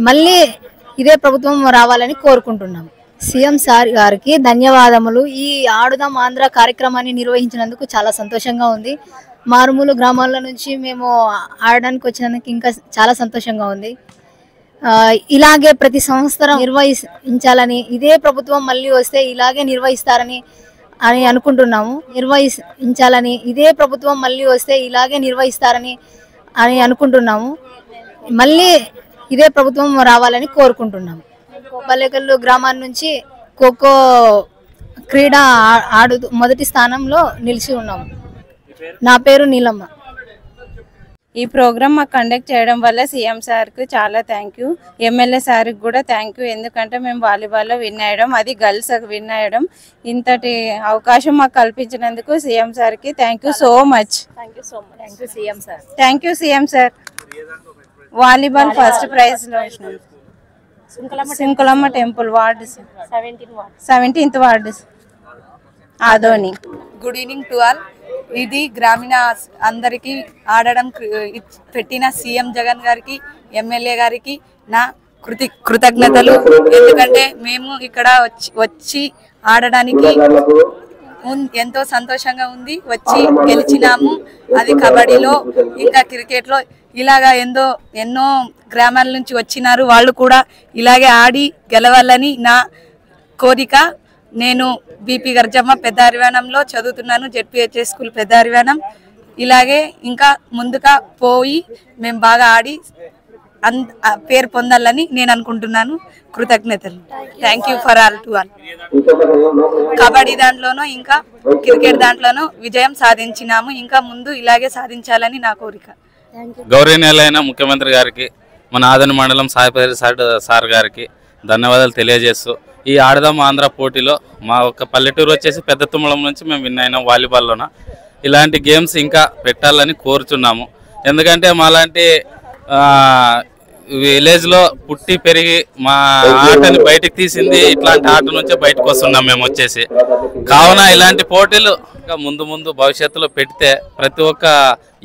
మళ్ళీ ఇదే ప్రభుత్వం రావాలని కోరుకుంటున్నాం. సీఎం సార్ గారికి ధన్యవాదములు. ఈ ఆడుదాం ఆంధ్ర కార్యక్రమాన్ని నిర్వహించినందుకు చాలా సంతోషంగా ఉంది. మారుమూల గ్రామాల నుంచి మేము ఆడడానికి వచ్చినందుకు ఇంకా చాలా సంతోషంగా ఉంది. ఇలాగే ప్రతి సంవత్సరం నిర్వహించాలని, ఇదే ప్రభుత్వం మళ్ళీ వస్తే ఇలాగే నిర్వహిస్తారని అనుకుంటున్నాము. ఇదే ప్రభుత్వం మళ్ళీ వస్తే ఇలాగే నిర్వహిస్తారని అనుకుంటున్నాము. మళ్ళీ ఇదే ప్రభుత్వం రావాలని కోరుకుంటున్నాము. పల్లెకల్లు గ్రామాల నుంచి ఖోఖో క్రీడ మొదటి స్థానంలో నిలిచి ఉన్నాము. నా పేరు నీలమ్మ. ఈ ప్రోగ్రామ్ మాకు కండక్ట్ చేయడం వల్ల సీఎం సార్కి చాలా థ్యాంక్ యూ, ఎమ్మెల్యే సార్కి కూడా థ్యాంక్ యూ. ఎందుకంటే మేము వాలీబాల్లో విన్ అయ్యడం, అది గర్ల్స్ విన్ అయ్యడం, ఇంతటి అవకాశం మాకు కల్పించినందుకు సీఎం సార్కి thank you so much. Thank you CM sir. Volleyball first prize లో Sinkulamma temple ward 17th ward Adoni. Good evening to all. ఇది గ్రామీణ అందరికీ ఆడడం పెట్టిన సీఎం జగన్ గారికి, ఎమ్మెల్యే గారికి నా కృతజ్ఞతలు. ఎందుకంటే మేము ఇక్కడ వచ్చి ఆడడానికి ఎంతో సంతోషంగా ఉంది. వచ్చి గెలిచినాము. అది కబడ్డీలో, ఇంకా క్రికెట్లో ఇలాగా ఎన్నో గ్రామాల నుంచి వచ్చినారు. వాళ్ళు కూడా ఇలాగే ఆడి గెలవాలని నా కోరిక. నేను బీపీ గర్జమ్మ పెద్ద హరివాణంలో చదువుతున్నాను, జెడ్పీహెచ్ఎస్ స్కూల్ పెద్ద హరివాణం. ఇలాగే ఇంకా ముందుగా పోయి మేము బాగా ఆడి పేరు పొందాలని నేను అనుకుంటున్నాను. కృతజ్ఞతలు. Thank you for all to all. Kabaddi దాంట్లోనూ ఇంకా క్రికెట్ దాంట్లోనూ విజయం సాధించినాము. ఇంకా ముందు ఇలాగే సాధించాలని నా కోరిక. గౌరవనీయులైన ముఖ్యమంత్రి గారికి, మన ఆదోని మండలం సాయిపల్లి సార్ గారికి ధన్యవాదాలు తెలియజేస్తూ, ఈ ఆడదాం ఆంధ్ర పోటీలో మా ఒక పల్లెటూరు వచ్చేసి పెద్ద తుమ్మలం నుంచి మేము విన్ అయినాం వాలీబాల్లోన. ఇలాంటి గేమ్స్ ఇంకా పెట్టాలని కోరుచున్నాము. ఎందుకంటే మాలాంటి విలేజ్లో పుట్టి పెరిగి మా ఆటని బయటకు తీసింది ఇట్లాంటి ఆట నుంచే బయటకు వస్తున్నాం మేము వచ్చేసి. కావున ఇలాంటి పోటీలు ముందు భవిష్యత్తులో పెడితే ప్రతి ఒక్క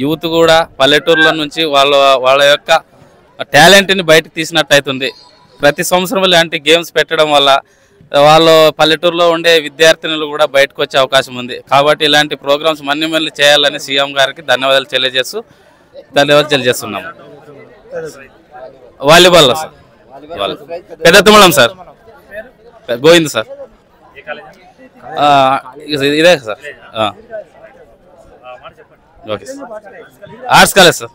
యూత్ కూడా పల్లెటూర్ల నుంచి వాళ్ళ యొక్క టాలెంట్ని బయటకు తీసినట్టు అవుతుంది. ప్రతి సంవత్సరం ఇలాంటి గేమ్స్ పెట్టడం వల్ల వాళ్ళు పల్లెటూరులో ఉండే విద్యార్థినులు కూడా బయటకు వచ్చే అవకాశం ఉంది. కాబట్టి ఇలాంటి ప్రోగ్రామ్స్ మళ్ళీ చేయాలని సీఎం గారికి ధన్యవాదాలు తెలియజేస్తున్నాము. వాలీబాల్లో సార్, పెద్ద తుమ్మలం సార్, గోవింద్ సార్, ఇదే sir. Okay sir. Arts college sir.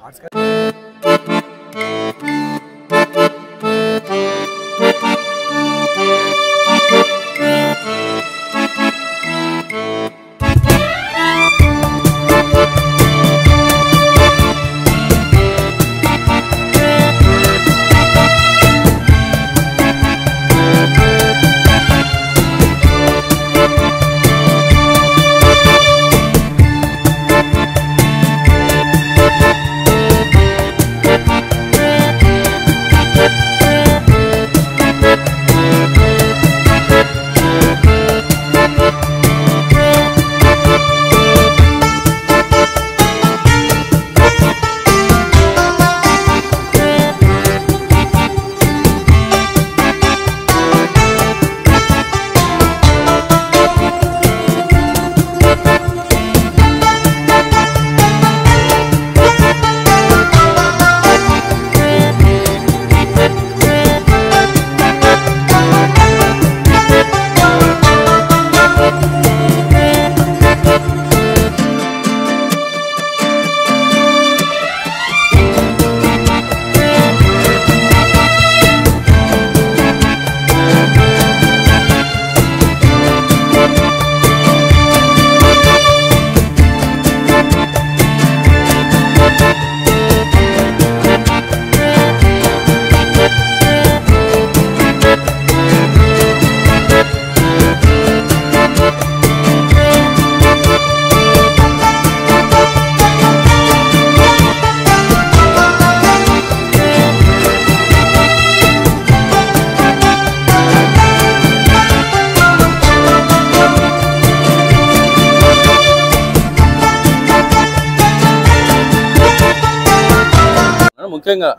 ముఖ్యంగా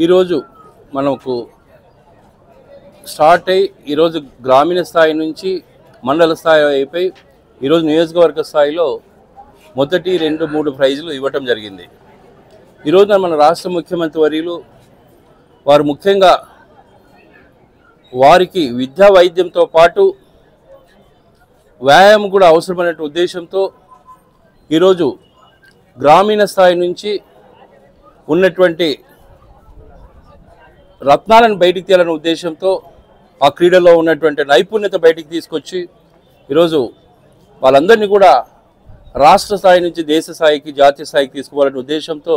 ఈరోజు మనకు స్టార్ట్ అయ్యి ఈరోజు గ్రామీణ స్థాయి నుంచి మండల స్థాయి అయిపోయి ఈరోజు నియోజకవర్గ స్థాయిలో మొదటి 2-3 ప్రైజులు ఇవ్వటం జరిగింది. ఈరోజున మన రాష్ట్ర ముఖ్యమంత్రి వర్యులు వారు ముఖ్యంగా వారికి విద్యా వైద్యంతో పాటు వ్యాయామం కూడా అవసరమైన ఉద్దేశంతో ఈరోజు గ్రామీణ స్థాయి నుంచి ఉన్నటువంటి రత్నాలను బయటికి తీయాలనే ఉద్దేశంతో ఆ క్రీడలో ఉన్నటువంటి నైపుణ్యత బయటికి తీసుకొచ్చి ఈరోజు వాళ్ళందరినీ కూడా రాష్ట్ర స్థాయి నుంచి దేశ స్థాయికి జాతీయ స్థాయికి తీసుకోవాలనే ఉద్దేశంతో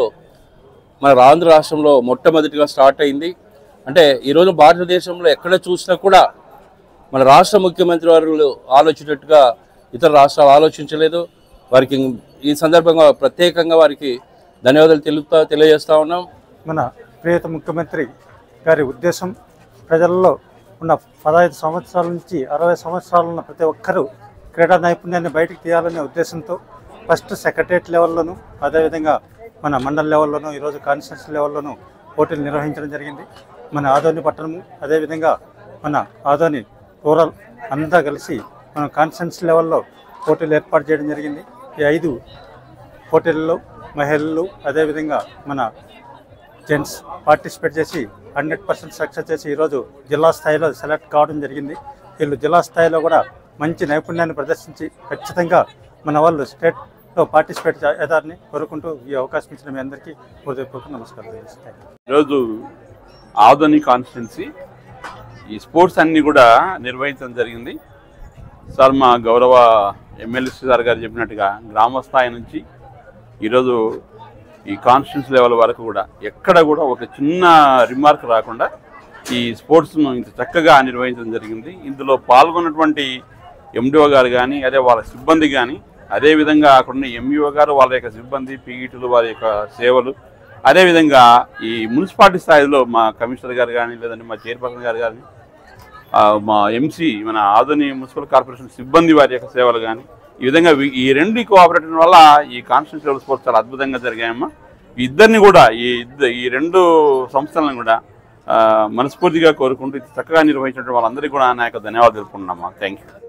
మన ఆంధ్ర రాష్ట్రంలో మొట్టమొదటిగా స్టార్ట్ అయింది. అంటే ఈరోజు భారతదేశంలో ఎక్కడ చూసినా కూడా మన రాష్ట్ర ముఖ్యమంత్రి వారు ఆలోచించినట్టుగా ఇతర రాష్ట్రాలు ఆలోచించలేదు. వారికి ఈ సందర్భంగా ప్రత్యేకంగా వారికి ధన్యవాదాలు తెలియజేస్తా ఉన్నాం. మన ప్రియత ముఖ్యమంత్రి గారి ఉద్దేశం ప్రజల్లో ఉన్న 15 సంవత్సరాల నుంచి 60 సంవత్సరాలు ఉన్న ప్రతి ఒక్కరూ క్రీడా నైపుణ్యాన్ని బయటికి తీయాలనే ఉద్దేశంతో ఫస్ట్ సెక్రటరియట్ లెవెల్లోనూ అదేవిధంగా మన మండల్ లెవెల్లోనూ ఈరోజు కాన్స్టిట్యూన్సీ లెవెల్లోనూ పోటీలు నిర్వహించడం జరిగింది. మన ఆదోని పట్టణము అదేవిధంగా మన ఆదోని రూరల్ అంతా కలిసి మనం కాన్స్టిట్యూన్సీ లెవెల్లో పోటీలు ఏర్పాటు చేయడం జరిగింది. ఈ 5 పోటీల్లో మహిళలు అదేవిధంగా మన జెంట్స్ పార్టిసిపేట్ చేసి 100% సక్సెస్ చేసి ఈరోజు జిల్లా స్థాయిలో సెలెక్ట్ కావడం జరిగింది. వీళ్ళు జిల్లా స్థాయిలో కూడా మంచి నైపుణ్యాన్ని ప్రదర్శించి ఖచ్చితంగా మన వాళ్ళు స్టేట్లో పార్టిసిపేట్ చేయాలని కోరుకుంటూ ఈ అవకాశం ఇచ్చిన మీ అందరికీ హృదయపూర్వక నమస్కారం తెలియజేస్తాను. ఈరోజు ఆదోని కాన్స్టిట్యున్సీ ఈ స్పోర్ట్స్ అన్నీ కూడా నిర్వహించడం జరిగింది. సార్ మా గౌరవ ఎమ్మెల్యే సార్ గారు చెప్పినట్టుగా గ్రామ స్థాయి నుంచి ఈరోజు ఈ కాన్స్టిట్యున్సీ లెవెల్ వరకు కూడా ఎక్కడ కూడా ఒక చిన్న రిమార్క్ రాకుండా ఈ స్పోర్ట్స్ను ఇంత చక్కగా నిర్వహించడం జరిగింది. ఇందులో పాల్గొన్నటువంటి ఎండిఓ గారు కానీ అదే వాళ్ళ సిబ్బంది కానీ అదేవిధంగా అక్కడున్న ఎంఈఓ గారు వాళ్ళ యొక్క సిబ్బంది పీఈటీలు వారి యొక్క సేవలు అదేవిధంగా ఈ మున్సిపాలిటీ స్థాయిలో మా కమిషనర్ గారు కానీ లేదంటే మా చైర్పర్సన్ గారు కానీ మా ఎంసీ మన ఆదోని మున్సిపల్ కార్పొరేషన్ సిబ్బంది వారి యొక్క సేవలు కానీ ఈ విధంగా ఈ 2 కోఆపరేటివ్ వల్ల ఈ కాన్స్టిట్యూన్సీ లెవెల్ స్పోర్ట్స్ చాలా అద్భుతంగా జరిగాయమ్మా. ఇద్దరిని కూడా ఈ 2 సంస్థలను కూడా మనస్ఫూర్తిగా కోరుకుంటూ చక్కగా నిర్వహించినటువంటి వాళ్ళందరికీ కూడా నా యొక్క ధన్యవాదాలు తెలుపుకుంటున్నామా. Thank you.